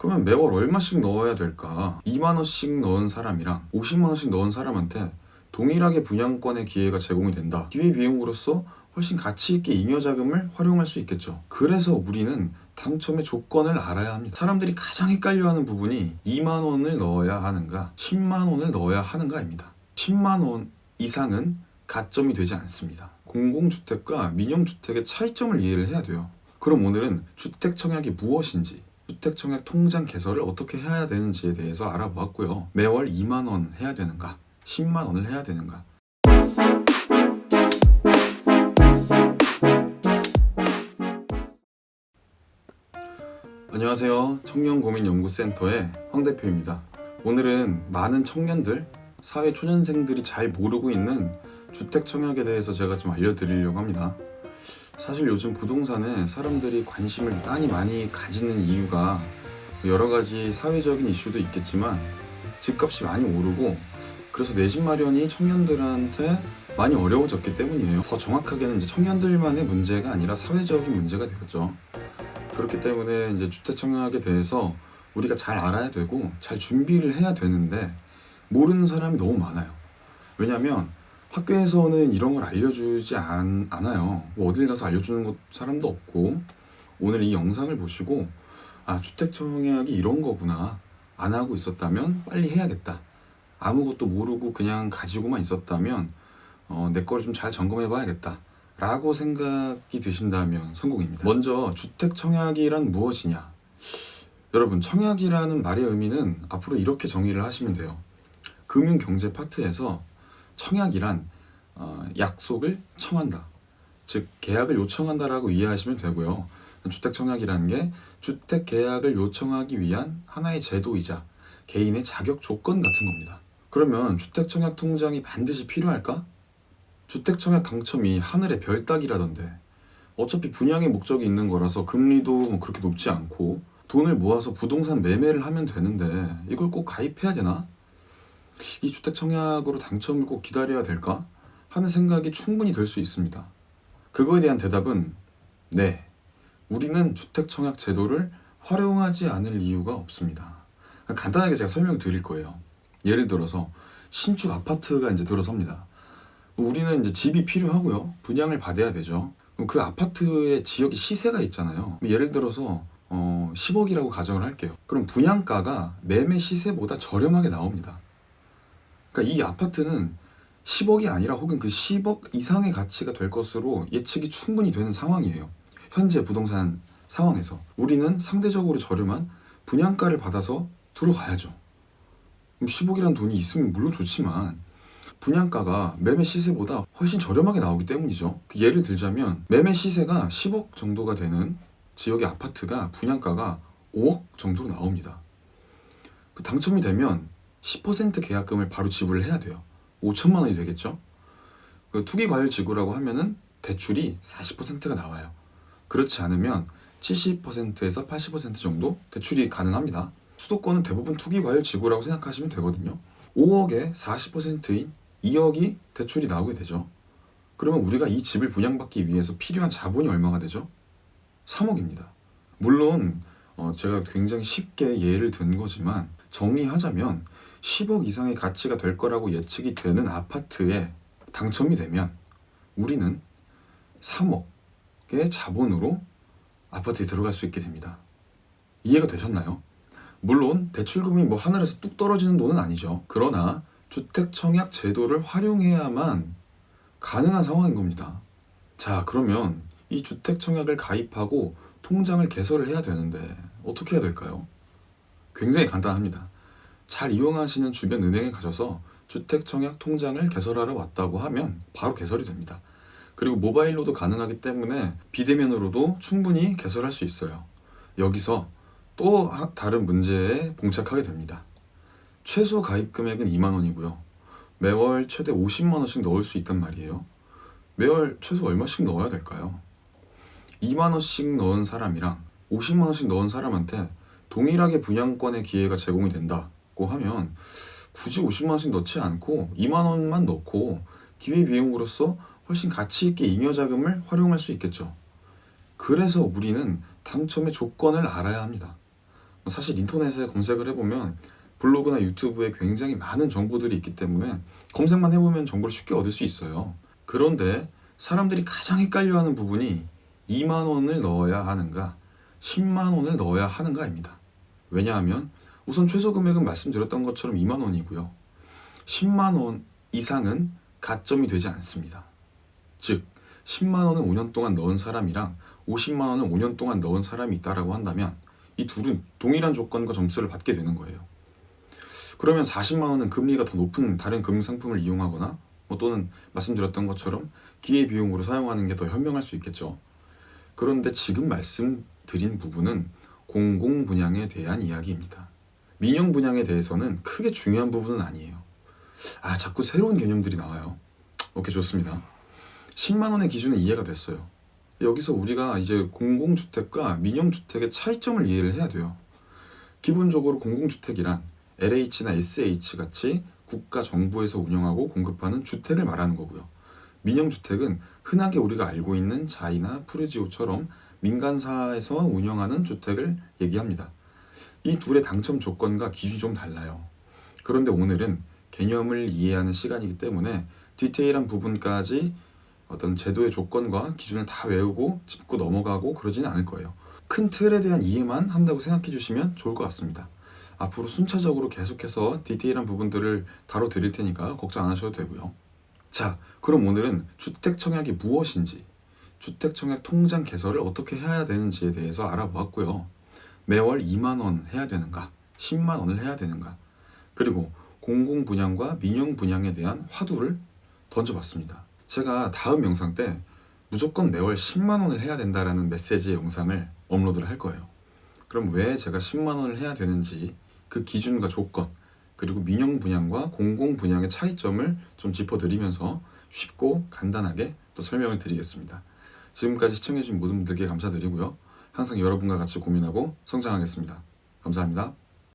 그러면 매월 얼마씩 넣어야 될까? 2만 원씩 넣은 사람이랑 50만 원씩 넣은 사람한테 동일하게 분양권의 기회가 제공이 된다. 기회비용으로서 훨씬 가치 있게 잉여 자금을 활용할 수 있겠죠. 그래서 우리는 당첨의 조건을 알아야 합니다. 사람들이 가장 헷갈려하는 부분이 2만 원을 넣어야 하는가, 10만 원을 넣어야 하는가입니다. 10만 원 이상은 가점이 되지 않습니다. 공공주택과 민영주택의 차이점을 이해를 해야 돼요. 그럼 오늘은 주택청약이 무엇인지, 주택청약 통장 개설을 어떻게 해야 되는지에 대해서 알아보았고요. 매월 2만 원 해야 되는가, 10만 원을 해야 되는가. 안녕하세요. 청년고민연구센터의 황 대표입니다. 오늘은 많은 청년들, 사회초년생들이 잘 모르고 있는 주택청약에 대해서 제가 좀 알려드리려고 합니다. 사실 요즘 부동산에 사람들이 관심을 많이 가지는 이유가 여러 가지 사회적인 이슈도 있겠지만 집값이 많이 오르고 그래서 내 집 마련이 청년들한테 많이 어려워졌기 때문이에요. 더 정확하게는 이제 청년들만의 문제가 아니라 사회적인 문제가 되었죠. 그렇기 때문에 이제 주택청약에 대해서 우리가 잘 알아야 되고 잘 준비를 해야 되는데 모르는 사람이 너무 많아요. 왜냐면 학교에서는 이런 걸 알려주지 않아요. 뭐 어딜 가서 알려주는 사람도 없고, 오늘 이 영상을 보시고 아, 주택청약이 이런 거구나, 안 하고 있었다면 빨리 해야겠다, 아무것도 모르고 그냥 가지고만 있었다면 내 거를 좀 잘 점검해 봐야겠다 라고 생각이 드신다면 성공입니다. 먼저 주택청약이란 무엇이냐. 여러분, 청약이라는 말의 의미는 앞으로 이렇게 정의를 하시면 돼요. 금융경제 파트에서 청약이란 약속을 청한다, 즉 계약을 요청한다라고 이해하시면 되고요. 주택청약이라는 게 주택계약을 요청하기 위한 하나의 제도이자 개인의 자격 조건 같은 겁니다. 그러면 주택청약 통장이 반드시 필요할까? 주택청약 당첨이 하늘의 별 따기라던데, 어차피 분양의 목적이 있는 거라서 금리도 뭐 그렇게 높지 않고 돈을 모아서 부동산 매매를 하면 되는데 이걸 꼭 가입해야 되나? 이 주택청약으로 당첨을 꼭 기다려야 될까? 하는 생각이 충분히 들 수 있습니다. 그거에 대한 대답은 네, 우리는 주택청약 제도를 활용하지 않을 이유가 없습니다. 간단하게 제가 설명을 드릴 거예요. 예를 들어서 신축 아파트가 이제 들어섭니다. 우리는 이제 집이 필요하고요, 분양을 받아야 되죠. 그럼 그 아파트의 지역의 시세가 있잖아요. 예를 들어서 10억이라고 가정을 할게요. 그럼 분양가가 매매 시세보다 저렴하게 나옵니다. 그러니까 이 아파트는 10억이 아니라 혹은 그 10억 이상의 가치가 될 것으로 예측이 충분히 되는 상황이에요. 현재 부동산 상황에서 우리는 상대적으로 저렴한 분양가를 받아서 들어가야죠. 그럼 10억이라는 돈이 있으면 물론 좋지만 분양가가 매매 시세보다 훨씬 저렴하게 나오기 때문이죠. 예를 들자면 매매 시세가 10억 정도가 되는 지역의 아파트가 분양가가 5억 정도로 나옵니다. 당첨이 되면 10% 계약금을 바로 지불을 해야 돼요. 5천만 원이 되겠죠. 투기과열지구라고 하면은 대출이 40%가 나와요. 그렇지 않으면 70%에서 80% 정도 대출이 가능합니다. 수도권은 대부분 투기과열지구라고 생각하시면 되거든요. 5억에 40%인 2억이 대출이 나오게 되죠. 그러면 우리가 이 집을 분양받기 위해서 필요한 자본이 얼마가 되죠? 3억입니다. 물론 제가 굉장히 쉽게 예를 든 거지만 정리하자면 10억 이상의 가치가 될 거라고 예측이 되는 아파트에 당첨이 되면 우리는 3억의 자본으로 아파트에 들어갈 수 있게 됩니다. 이해가 되셨나요? 물론 대출금이 뭐 하늘에서 뚝 떨어지는 돈은 아니죠. 그러나 주택청약 제도를 활용해야만 가능한 상황인 겁니다. 자, 그러면 이 주택청약을 가입하고 통장을 개설을 해야 되는데 어떻게 해야 될까요? 굉장히 간단합니다. 잘 이용하시는 주변 은행에 가셔서 주택청약 통장을 개설하러 왔다고 하면 바로 개설이 됩니다. 그리고 모바일로도 가능하기 때문에 비대면으로도 충분히 개설할 수 있어요. 여기서 또 다른 문제에 봉착하게 됩니다. 최소 가입 금액은 2만 원이고요. 매월 최대 50만 원씩 넣을 수 있단 말이에요. 매월 최소 얼마씩 넣어야 될까요? 2만 원씩 넣은 사람이랑 50만 원씩 넣은 사람한테 동일하게 분양권의 기회가 제공이 된다고 하면 굳이 50만 원씩 넣지 않고 2만 원만 넣고 기회비용으로서 훨씬 가치 있게 잉여 자금을 활용할 수 있겠죠. 그래서 우리는 당첨의 조건을 알아야 합니다. 사실 인터넷에 검색을 해보면 블로그나 유튜브에 굉장히 많은 정보들이 있기 때문에 검색만 해보면 정보를 쉽게 얻을 수 있어요. 그런데 사람들이 가장 헷갈려하는 부분이 2만 원을 넣어야 하는가, 10만 원을 넣어야 하는가입니다. 왜냐하면 우선 최소 금액은 말씀드렸던 것처럼 2만 원이고요. 10만 원 이상은 가점이 되지 않습니다. 즉 10만 원을 5년 동안 넣은 사람이랑 50만 원을 5년 동안 넣은 사람이 있다라고 한다면 이 둘은 동일한 조건과 점수를 받게 되는 거예요. 그러면 40만 원은 금리가 더 높은 다른 금융 상품을 이용하거나 또는 말씀드렸던 것처럼 기회비용으로 사용하는 게 더 현명할 수 있겠죠. 그런데 지금 말씀드린 부분은 공공 분양에 대한 이야기입니다. 민영 분양에 대해서는 크게 중요한 부분은 아니에요. 자꾸 새로운 개념들이 나와요. 오케이, 좋습니다. 10만 원의 기준은 이해가 됐어요. 여기서 우리가 이제 공공주택과 민영주택의 차이점을 이해를 해야 돼요. 기본적으로 공공주택이란 LH나 SH 같이 국가 정부에서 운영하고 공급하는 주택을 말하는 거고요. 민영주택은 흔하게 우리가 알고 있는 자이나 푸르지오처럼 민간사에서 운영하는 주택을 얘기합니다. 이 둘의 당첨 조건과 기준이 좀 달라요. 그런데 오늘은 개념을 이해하는 시간이기 때문에 디테일한 부분까지 어떤 제도의 조건과 기준을 다 외우고 짚고 넘어가고 그러지는 않을 거예요. 큰 틀에 대한 이해만 한다고 생각해 주시면 좋을 것 같습니다. 앞으로 순차적으로 계속해서 디테일한 부분들을 다뤄드릴 테니까 걱정 안 하셔도 되고요. 자, 그럼 오늘은 주택청약이 무엇인지, 주택청약 통장 개설을 어떻게 해야 되는지에 대해서 알아보았고요. 매월 2만 원 해야 되는가, 10만 원을 해야 되는가, 그리고 공공분양과 민영분양에 대한 화두를 던져봤습니다. 제가 다음 영상 때 무조건 매월 10만 원을 해야 된다라는 메시지의 영상을 업로드를 할 거예요. 그럼 왜 제가 10만 원을 해야 되는지, 그 기준과 조건, 그리고 민영 분양과 공공 분양의 차이점을 좀 짚어드리면서 쉽고 간단하게 또 설명을 드리겠습니다. 지금까지 시청해주신 모든 분들께 감사드리고요. 항상 여러분과 같이 고민하고 성장하겠습니다. 감사합니다.